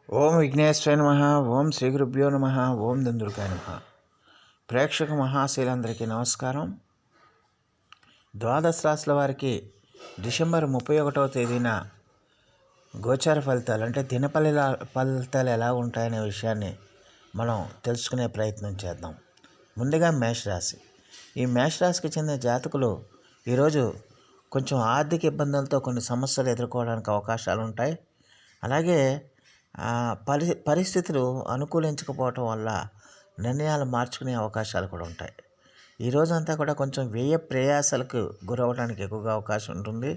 ఓం విఘ్నేశ్వరాయ నమః. ఓం శ్రీ గురుభ్యో నమః. ఓం దుందుర్గాయ నమః. ప్రేక్షక మహాశీలందరికీ నమస్కారం. ద్వాదశ రాశుల వారికి డిసెంబర్ 31వ తేదీన గోచార ఫలితాలు అంటే ఫలితాలు ఎలా ఉంటాయనే విషయాన్ని మనం తెలుసుకునే ప్రయత్నం చేద్దాం. ముందుగా మేషరాశి. ఈ మేషరాశికి చెందిన జాతకులు ఈరోజు కొంచెం ఆర్థిక ఇబ్బందులతో కొన్ని సమస్యలు ఎదుర్కోవడానికి అవకాశాలు ఉంటాయి. అలాగే పరిస్థితులు అనుకూలించకపోవటం వల్ల నిర్ణయాలు మార్చుకునే అవకాశాలు కూడా ఉంటాయి. ఈ రోజంతా కూడా కొంచెం వ్యయ ప్రయాసాలకు గురవడానికి ఎక్కువగా అవకాశం ఉంటుంది.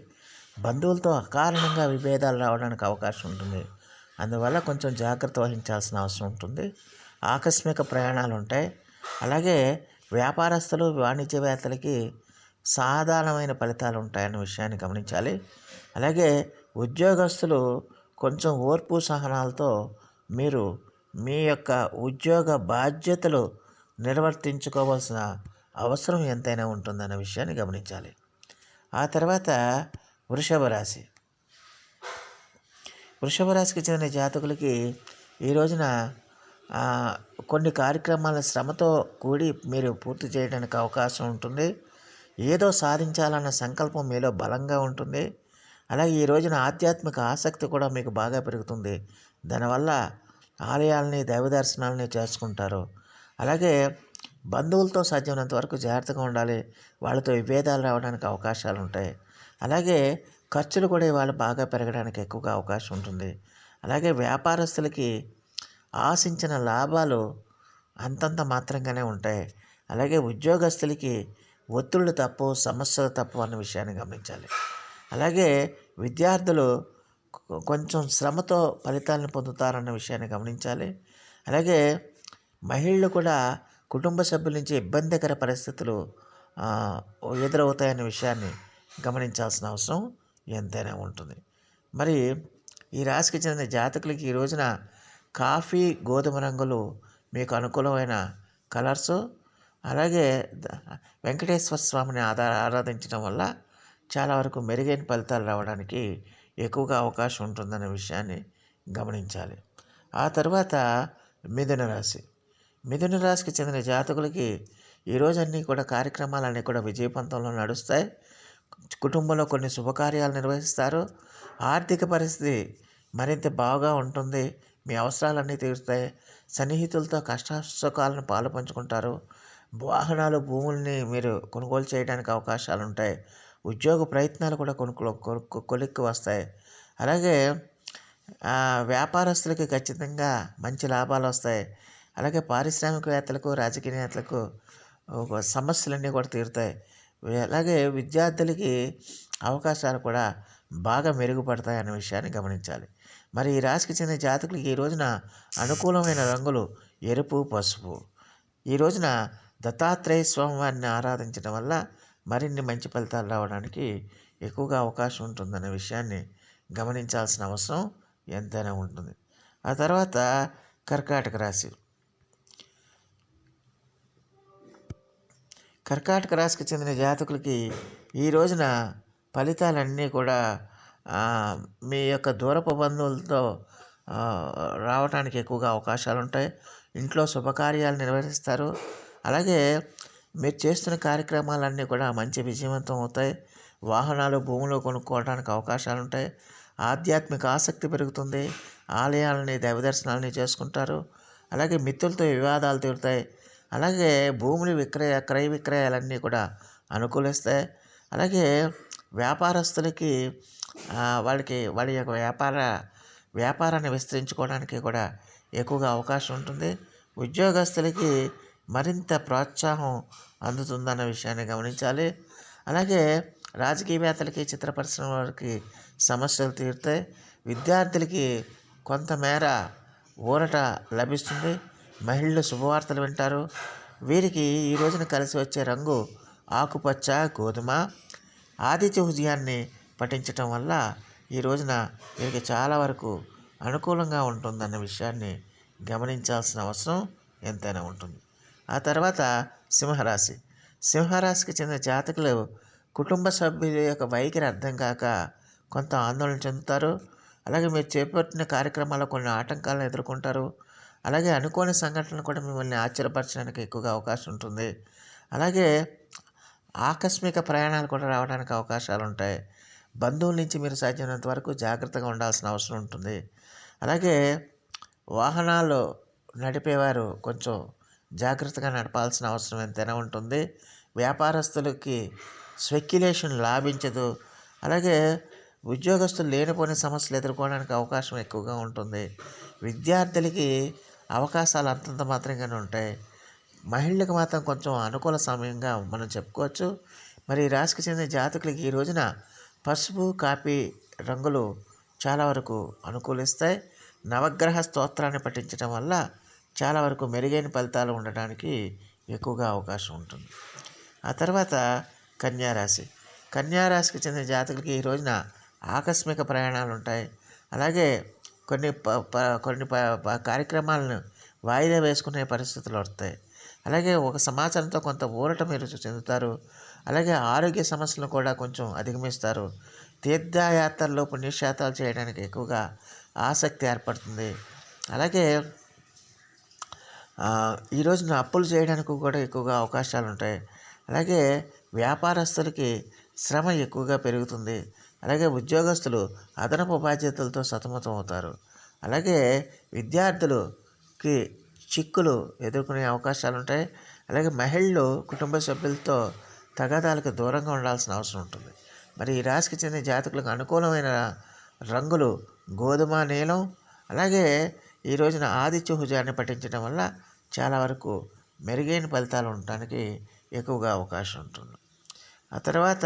బంధువులతో అకారణంగా విభేదాలు రావడానికి అవకాశం ఉంటుంది. అందువల్ల కొంచెం జాగ్రత్త వహించాల్సిన అవసరం ఉంటుంది. ఆకస్మిక ప్రయాణాలు ఉంటాయి. అలాగే వ్యాపారస్తులు వాణిజ్యవేత్తలకి సాధారణమైన ఫలితాలు ఉంటాయన్న విషయాన్ని గమనించాలి. అలాగే ఉద్యోగస్తులు కొంచెం ఓర్పు సహనాలతో మీరు మీ యొక్క ఉద్యోగ బాధ్యతలు నిర్వర్తించుకోవాల్సిన అవసరం ఎంతైనా ఉంటుందన్న విషయాన్ని గమనించాలి. ఆ తర్వాత వృషభ రాశి. వృషభ రాశికి చెందిన జాతకులకి ఈ రోజున కొన్ని కార్యక్రమాల శ్రమతో కూడి మీరు పూర్తి చేయడానికి అవకాశం ఉంటుంది. ఏదో సాధించాలన్న సంకల్పం మీలో బలంగా ఉంటుంది. అలాగే ఈ రోజున ఆధ్యాత్మిక ఆసక్తి కూడా మీకు బాగా పెరుగుతుంది. దానివల్ల ఆలయాలని దైవ దర్శనాలని చేసుకుంటారు. అలాగే బంధువులతో సాధ్యమైనంత వరకు జాగ్రత్తగా ఉండాలి. వాళ్ళతో విభేదాలు రావడానికి అవకాశాలు ఉంటాయి. అలాగే ఖర్చులు కూడా ఇవాళ బాగా పెరగడానికి ఎక్కువగా అవకాశం ఉంటుంది. అలాగే వ్యాపారస్తులకి ఆశించిన లాభాలు అంతంత మాత్రంగానే ఉంటాయి. అలాగే ఉద్యోగస్తులకి ఒత్తిళ్ళు తప్పు, సమస్యలు తప్పు అన్న విషయాన్ని గమనించాలి. అలాగే విద్యార్థులు కొంచెం శ్రమతో ఫలితాలను పొందుతారన్న విషయాన్ని గమనించాలి. అలాగే మహిళలు కూడా కుటుంబ సభ్యుల నుంచి ఇబ్బందికర పరిస్థితులు ఎదురవుతాయన్న విషయాన్ని గమనించాల్సిన అవసరం ఎంతైనా ఉంటుంది. మరి ఈ రాశికి చెందిన జాతకులకి ఈ రోజున కాఫీ, గోధుమ రంగులు మీకు అనుకూలమైన కలర్సు. అలాగే వెంకటేశ్వర స్వామిని ఆరాధించడం వల్ల చాలా వరకు మెరుగైన ఫలితాలు రావడానికి ఎక్కువగా అవకాశం ఉంటుందనే విషయాన్ని గమనించాలి. ఆ తర్వాత మిథున రాశి. మిథున రాశికి చెందిన జాతకులకి ఈరోజు అన్నీ కూడా కార్యక్రమాలన్నీ కూడా విజయవంతంలో నడుస్తాయి. కుటుంబంలో కొన్ని శుభకార్యాలు నిర్వహిస్తారు. ఆర్థిక పరిస్థితి మరింత బాగా ఉంటుంది. మీ అవసరాలన్నీ తీరుతాయి. సన్నిహితులతో కష్టసుఖాలను పాలు పంచుకుంటారు. వాహనాలు, భూముల్ని మీరు కొనుగోలు చేయడానికి అవకాశాలు ఉంటాయి. ఉద్యోగ ప్రయత్నాలు కూడా కొలిక్కి వస్తాయి. అలాగే వ్యాపారస్తులకి ఖచ్చితంగా మంచి లాభాలు వస్తాయి. అలాగే పారిశ్రామికవేత్తలకు, రాజకీయ నేతలకు సమస్యలన్నీ కూడా తీరుతాయి. అలాగే విద్యార్థులకి అవకాశాలు కూడా బాగా మెరుగుపడతాయి అనే విషయాన్ని గమనించాలి. మరి ఈ రాశికి చెందిన జాతకులకి ఈ రోజున అనుకూలమైన రంగులు ఎరుపు, పసుపు. ఈ రోజున దత్తాత్రేయ స్వామి వారిని ఆరాధించడం వల్ల మరిన్ని మంచి ఫలితాలు రావడానికి ఎక్కువగా అవకాశం ఉంటుందనే విషయాన్ని గమనించాల్సిన అవసరం ఎంతైనా ఉంటుంది. ఆ తర్వాత కర్కాటక రాశి. కర్కాటక రాశికి చెందిన జాతకులకి ఈ రోజున ఫలితాలన్నీ కూడా మీ యొక్క దూరపు బంధువులతో రావడానికి ఎక్కువగా అవకాశాలు ఉంటాయి. ఇంట్లో శుభకార్యాలు నిర్వహిస్తారు. అలాగే మీరు చేస్తున్న కార్యక్రమాలన్నీ కూడా మంచి విజయవంతం అవుతాయి. వాహనాలు, భూములు కొనుక్కోవడానికి అవకాశాలు ఉంటాయి. ఆధ్యాత్మిక ఆసక్తి పెరుగుతుంది. ఆలయాలని, దైవ దర్శనాలని చేసుకుంటారు. అలాగే మిత్రులతో వివాదాలు తీరుతాయి. అలాగే భూములు క్రయ విక్రయాలన్నీ కూడా అనుకూలిస్తాయి. అలాగే వ్యాపారస్తులకి వాళ్ళ యొక్క వ్యాపారాన్ని విస్తరించుకోవడానికి కూడా ఎక్కువగా అవకాశం ఉంటుంది. ఉద్యోగస్తులకి మరింత ప్రోత్సాహం అందుతుందన్న విషయాన్ని గమనించాలి. అలాగే రాజకీయవేత్తలకి, చిత్ర పరిశ్రమ వారికి సమస్యలు తీరుతాయి. విద్యార్థులకి కొంతమేర ఊరట లభిస్తుంది. మహిళలు శుభవార్తలు వింటారు. వీరికి ఈ రోజున కలిసి వచ్చే రంగు ఆకుపచ్చ, గోధుమ. ఆదిత్య హృదయాన్ని పఠించటం వల్ల ఈ రోజున వీరికి చాలా వరకు అనుకూలంగా ఉంటుందన్న విషయాన్ని గమనించాల్సిన అవసరం ఎంతైనా ఉంటుంది. ఆ తర్వాత సింహరాశి. సింహరాశికి చెందిన జాతకులు కుటుంబ సభ్యుల యొక్క వైఖరి అర్థం కాక కొంత ఆందోళన చెందుతారు. అలాగే మీరు చేపట్టిన కార్యక్రమాల్లో కొన్ని ఆటంకాలను ఎదుర్కొంటారు. అలాగే అనుకోని సంఘటనలు కూడా మిమ్మల్ని ఆశ్చర్యపరచడానికి ఎక్కువగా అవకాశం ఉంటుంది. అలాగే ఆకస్మిక ప్రయాణాలు కూడా రావడానికి అవకాశాలు ఉంటాయి. బంధువుల నుంచి మీరు సాధ్యమైనంత వరకు జాగ్రత్తగా ఉండాల్సిన అవసరం ఉంటుంది. అలాగే వాహనాలు నడిపేవారు కొంచెం జాగ్రత్తగా నడపాల్సిన అవసరం ఎంతైనా ఉంటుంది. వ్యాపారస్తులకి స్పెక్యులేషన్ లాభించదు. అలాగే ఉద్యోగస్తులు లేనిపోని సమస్యలు ఎదుర్కోవడానికి అవకాశం ఎక్కువగా ఉంటుంది. విద్యార్థులకి అవకాశాలు అంతంత మాత్రంగానే ఉంటాయి. మహిళలకు మాత్రం కొంచెం అనుకూల సమయంగా మనం చెప్పుకోవచ్చు. మరి ఈ రాశికి చెందిన జాతకులకి ఈ రోజున పసుపు, కాపీ రంగులు చాలా వరకు అనుకూలిస్తాయి. నవగ్రహ స్తోత్రాన్ని పఠించడం వల్ల చాలా వరకు మెరుగైన ఫలితాలు ఉండడానికి ఎక్కువగా అవకాశం ఉంటుంది. ఆ తర్వాత కన్యారాశి. కన్యారాశికి చెందిన జాతకులకి ఈ రోజున ఆకస్మిక ప్రయాణాలు ఉంటాయి. అలాగే కొన్ని కార్యక్రమాలను వాయిదా వేసుకునే పరిస్థితులు వస్తాయి. అలాగే ఒక సమాచారంతో కొంత ఊరట మీరు చెందుతారు. అలాగే ఆరోగ్య సమస్యలను కూడా కొంచెం అధిగమిస్తారు. తీర్థయాత్రల్లో పుణ్యక్షేత్రాలు చేయడానికి ఎక్కువగా ఆసక్తి ఏర్పడుతుంది. అలాగే ఈ రోజున అప్పులు చేయడానికి కూడా ఎక్కువగా అవకాశాలు ఉంటాయి. అలాగే వ్యాపారస్తులకి శ్రమ ఎక్కువగా పెరుగుతుంది. అలాగే ఉద్యోగస్తులు అదనపు బాధ్యతలతో సతమతం అవుతారు. అలాగే విద్యార్థులకి చిక్కులు ఎదుర్కొనే అవకాశాలు ఉంటాయి. అలాగే మహిళలు కుటుంబ సభ్యులతో తగాదాలకు దూరంగా ఉండాల్సిన అవసరం ఉంటుంది. మరి ఈ రాశికి చెందిన జాతకులకు అనుకూలమైన రంగులు గోధుమ, నీలం. అలాగే ఈ రోజున ఆదిత్య హృదయాన్ని పఠించడం వల్ల చాలా వరకు మెరుగైన ఫలితాలు ఉండటానికి ఎక్కువగా అవకాశం ఉంటుంది. ఆ తర్వాత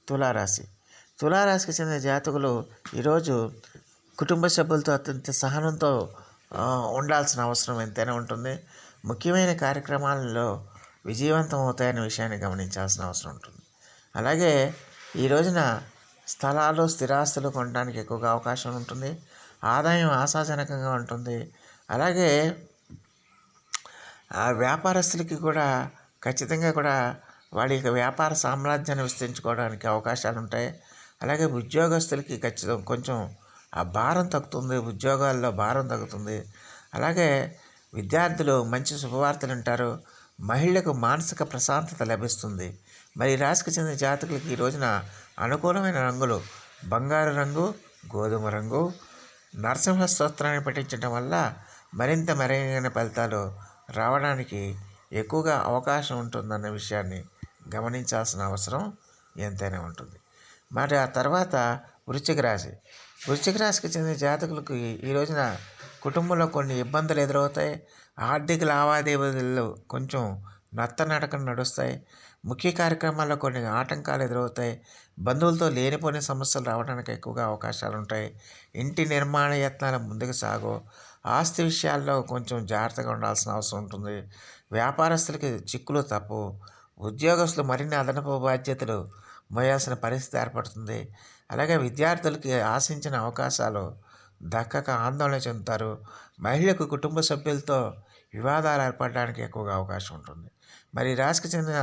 తులారాశి. తులారాశికి చెందిన జాతకులు ఈరోజు కుటుంబ సభ్యులతో అత్యంత సహనంతో ఉండాల్సిన అవసరం ఎంతైనా ఉంటుంది. ముఖ్యమైన కార్యక్రమాలలో విజయవంతం అవుతాయనే విషయాన్ని గమనించాల్సిన అవసరం ఉంటుంది. అలాగే ఈ రోజున స్థలాలు, స్థిరాస్తులు కొనడానికి ఎక్కువగా అవకాశం ఉంటుంది. ఆదాయం ఆశాజనకంగా ఉంటుంది. అలాగే ఆ వ్యాపారస్తులకి కూడా ఖచ్చితంగా కూడా వాళ్ళ యొక్క వ్యాపార సామ్రాజ్యాన్ని విస్తరించుకోవడానికి అవకాశాలు ఉంటాయి. అలాగే ఉద్యోగస్తులకి కొంచెం ఆ భారం తగ్గుతుంది. ఉద్యోగాల్లో భారం తగ్గుతుంది. అలాగే విద్యార్థులు మంచి శుభవార్తలు వింటారు. మహిళలకు మానసిక ప్రశాంతత లభిస్తుంది. మరి రాశికి చెందిన జాతకులకి ఈ రోజున అనుకూలమైన రంగులు బంగారు రంగు, గోధుమ రంగు. నరసింహ స్తోత్రాన్ని పఠించడం వల్ల మరింత మెరుగైన ఫలితాలు రావడానికి ఎక్కువగా అవకాశం ఉంటుందన్న విషయాన్ని గమనించాల్సిన అవసరం ఎంతైనా ఉంటుంది. మరి ఆ తర్వాత వృశ్చిక రాశి. వృశ్చిక రాశికి చెందిన జాతకులకు ఈ రోజున కుటుంబంలో కొన్ని ఇబ్బందులు ఎదురవుతాయి. ఆర్థిక లావాదేవీలు కొంచెం నత్తనడకన నడుస్తాయి. ముఖ్య కార్యక్రమాల్లో కొన్ని ఆటంకాలు ఎదురవుతాయి. బంధువులతో లేనిపోని సమస్యలు రావడానికి ఎక్కువగా అవకాశాలు ఉంటాయి. ఇంటి నిర్మాణ యత్నాలు ముందుకు సాగు. ఆస్తి విషయాల్లో కొంచెం జాగ్రత్తగా ఉండాల్సిన అవసరం ఉంటుంది. వ్యాపారస్తులకి చిక్కులు తప్పు. ఉద్యోగస్తులు మరిన్ని అదనపు బాధ్యతలు మోయాల్సిన పరిస్థితి ఏర్పడుతుంది. అలాగే విద్యార్థులకి ఆశించిన అవకాశాలు దక్కక ఆందోళన చెందుతారు. మహిళలకు కుటుంబ సభ్యులతో వివాదాలు ఏర్పడడానికి ఎక్కువగా అవకాశం ఉంటుంది. మరి రాశికి చెందిన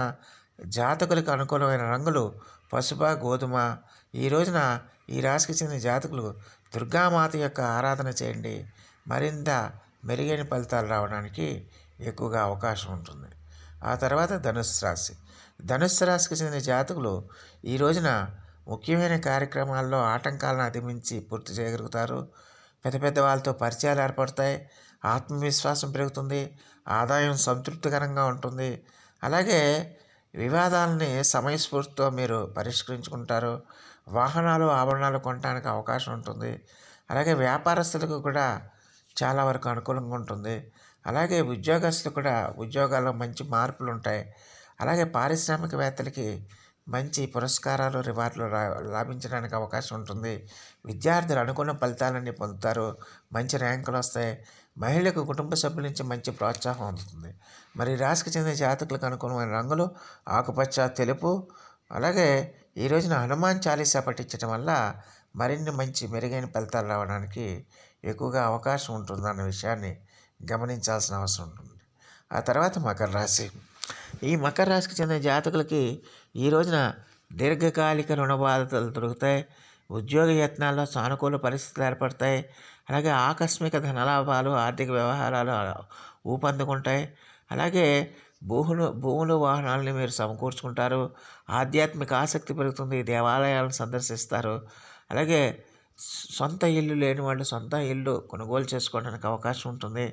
జాతకులకు అనుకూలమైన రంగులు పసుపు, గోధుమ. ఈ రోజున ఈ రాశికి చెందిన జాతకులు దుర్గామాత యొక్క ఆరాధన చేయండి. మరింత మెరుగైన ఫలితాలు రావడానికి ఎక్కువగా అవకాశం ఉంటుంది. ఆ తర్వాత ధనుస్సు రాశి. ధనుస్సు రాశికి చెందిన జాతకులు ఈ రోజున ముఖ్యమైన కార్యక్రమాల్లో ఆటంకాలను అధిగమించి పూర్తి చేయగలుగుతారు. పెద్ద పెద్ద వాళ్ళతో పరిచయాలు ఏర్పడతాయి. ఆత్మవిశ్వాసం పెరుగుతుంది. ఆదాయం సంతృప్తికరంగా ఉంటుంది. అలాగే వివాదాలని సమయస్ఫూర్తితో మీరు పరిష్కరించుకుంటారు. వాహనాలు, ఆభరణాలు కొనడానికి అవకాశం ఉంటుంది. అలాగే వ్యాపారస్తులకు కూడా చాలా వరకు అనుకూలంగా ఉంటుంది. అలాగే ఉద్యోగస్తులు కూడా ఉద్యోగాల్లో మంచి మార్పులు ఉంటాయి. అలాగే పారిశ్రామికవేత్తలకి మంచి పురస్కారాలు, రివార్డులు లాభించడానికి అవకాశం ఉంటుంది. విద్యార్థులు అనుకున్న ఫలితాలన్నీ పొందుతారు. మంచి ర్యాంకులు వస్తాయి. మహిళలకు కుటుంబ సభ్యుల నుంచి మంచి ప్రోత్సాహం అందుతుంది. మరి రాశికి చెందిన జాతకులకు అనుకూలమైన రంగులు ఆకుపచ్చ, తెలుపు. అలాగే ఈ రోజున హనుమాన్ చాలీసా పఠించడం వల్ల మరిన్ని మంచి మెరుగైన ఫలితాలు రావడానికి ఎక్కువగా అవకాశం ఉంటుందన్న విషయాన్ని గమనించాల్సిన అవసరం ఉంటుంది. ఆ తర్వాత మకర రాశి. ఈ మకర రాశికి చెందిన జాతకులకి ఈ రోజున దీర్ఘకాలిక రుణ బాధలు దొరుకుతాయి. ఉద్యోగ యత్నాల్లో సానుకూల పరిస్థితులు ఏర్పడతాయి. అలాగే ఆకస్మిక ధనలాభాలు, ఆర్థిక వ్యవహారాలు ఊపందుకుంటాయి. అలాగే భూములు వాహనాలని మీరు సమకూర్చుకుంటారు. ఆధ్యాత్మిక ఆసక్తి పెరుగుతుంది. దేవాలయాలను సందర్శిస్తారు. అలాగే సొంత ఇల్లు లేని వాళ్ళు సొంత ఇల్లు కొనుగోలు చేసుకోవడానికి అవకాశం ఉంటుంది.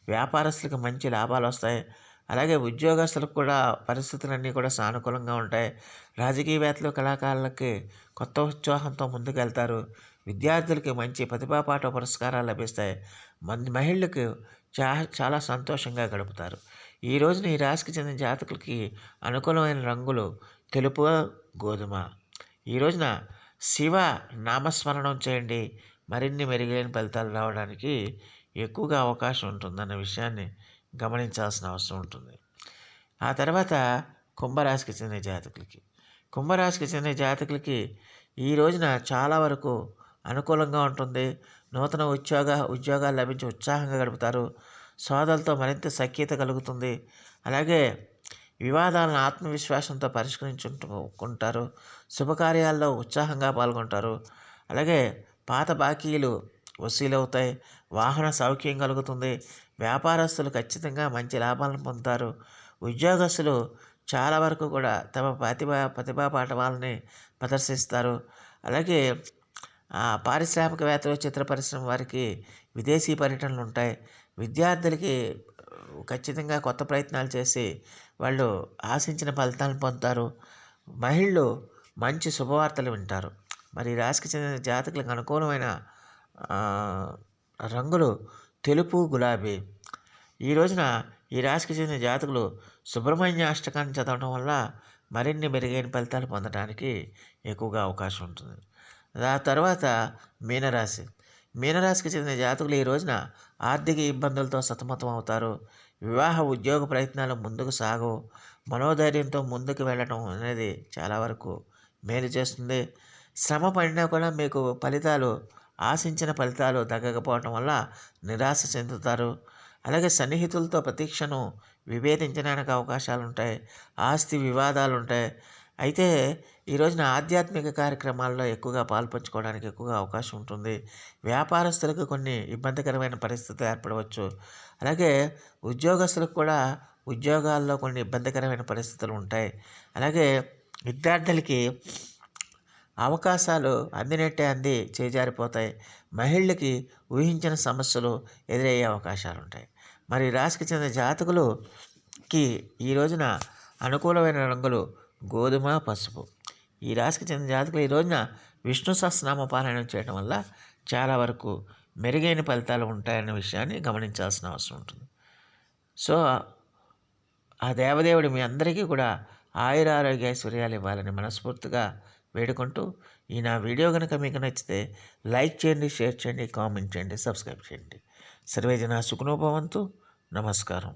వ్యాపారస్తులకు మంచి లాభాలు వస్తాయి. అలాగే ఉద్యోగస్తులకు కూడా పరిస్థితులన్నీ కూడా సానుకూలంగా ఉంటాయి. రాజకీయవేత్తలు, కళాకారులకి కొత్త ఉత్సాహంతో ముందుకెళ్తారు. విద్యార్థులకి మంచి ప్రతిభాపాఠ పురస్కారాలు లభిస్తాయి. మహిళలకు చాలా సంతోషంగా గడుపుతారు. ఈ రోజున ఈ రాశికి చెందిన జాతకులకి అనుకూలమైన రంగులు తెలుపు, గోధుమ. ఈ రోజున శివ నామస్మరణం చేయండి. మరిన్ని మెరుగైన ఫలితాలు రావడానికి ఎక్కువగా అవకాశం ఉంటుందన్న విషయాన్ని గమనించాల్సిన అవసరం ఉంటుంది. ఆ తర్వాత కుంభరాశికి చెందిన జాతకులకి ఈ రోజున చాలా వరకు అనుకూలంగా ఉంటుంది. నూతన ఉద్యోగాలు లభించి ఉత్సాహంగా గడుపుతారు. సోదరులతో మరింత సఖ్యత కలుగుతుంది. అలాగే వివాదాలను ఆత్మవిశ్వాసంతో పరిష్కరించుకుంటారు. శుభకార్యాల్లో ఉత్సాహంగా పాల్గొంటారు. అలాగే పాత బాకీలు వసూలవుతాయి. వాహన సౌఖ్యం కలుగుతుంది. వ్యాపారస్తులు ఖచ్చితంగా మంచి లాభాలను పొందుతారు. ఉద్యోగస్తులు చాలా వరకు కూడా తమ ప్రతిభా పాఠవాలని ప్రదర్శిస్తారు. అలాగే పారిశ్రామికవేత్తలు, చిత్ర పరిశ్రమ వారికి విదేశీ పర్యటనలు ఉంటాయి. విద్యార్థులకి ఖచ్చితంగా కొత్త ప్రయత్నాలు చేసి వాళ్ళు ఆశించిన ఫలితాలను పొందుతారు. మహిళలు మంచి శుభవార్తలు వింటారు. మరి ఈ రాశికి చెందిన జాతకులకు అనుకూలమైన రంగులు తెలుపు, గులాబీ. ఈ రోజున ఈ రాశికి చెందిన జాతకులు సుబ్రహ్మణ్య అష్టకాన్ని చదవడం వల్ల మరిన్ని మెరుగైన ఫలితాలు పొందడానికి ఎక్కువగా అవకాశం ఉంటుంది. ఆ తర్వాత మీనరాశికి చెందిన జాతకులు ఈ రోజున ఆర్థిక ఇబ్బందులతో సతమతం అవుతారు. వివాహ ఉద్యోగ ప్రయత్నాలు ముందుకు సాగవు. మనోధైర్యంతో ముందుకు వెళ్ళడం అనేది చాలా వరకు మేలు చేస్తుంది. శ్రమ పడినా కూడా మీకు ఆశించిన ఫలితాలు దక్కకపోవటం వల్ల నిరాశ చెందుతారు. అలాగే సన్నిహితులతో ప్రతీక్షను విభేదించడానికి అవకాశాలు ఉంటాయి. ఆస్తి వివాదాలు ఉంటాయి. అయితే ఈ రోజున ఆధ్యాత్మిక కార్యక్రమాల్లో ఎక్కువగా పాల్పంచుకోవడానికి ఎక్కువగా అవకాశం ఉంటుంది. వ్యాపారస్తులకు కొన్ని ఇబ్బందికరమైన పరిస్థితులు ఏర్పడవచ్చు. అలాగే ఉద్యోగస్తులకు కూడా ఉద్యోగాల్లో కొన్ని ఇబ్బందికరమైన పరిస్థితులు ఉంటాయి. అలాగే విద్యార్థులకి అవకాశాలు అంది చేజారిపోతాయి. మహిళలకి ఊహించిన సమస్యలు ఎదురయ్యే అవకాశాలు ఉంటాయి. మరి రాశికి చెందిన జాతకులకి ఈ రోజున అనుకూలమైన రంగులు గోధుమ, పసుపు. ఈ రాశికి చెందిన జాతకులు ఈ రోజున విష్ణు సహస్రనామ పారాయణం చేయడం వల్ల చాలా వరకు మెరుగైన ఫలితాలు ఉంటాయన్న విషయాన్ని గమనించాల్సిన అవసరం ఉంటుంది. సో ఆ దేవదేవుడు మీ అందరికీ కూడా ఆయురారోగ్య ఐశ్వర్యాలు ఇవ్వాలని మనస్ఫూర్తిగా వేడుకుంటూ ఈ నా వీడియో కనుక మీకు నచ్చితే లైక్ చేయండి, షేర్ చేయండి, కామెంట్ చేయండి, సబ్స్క్రైబ్ చేయండి. సర్వే జనా సుఖినో భవంతు. నమస్కారం.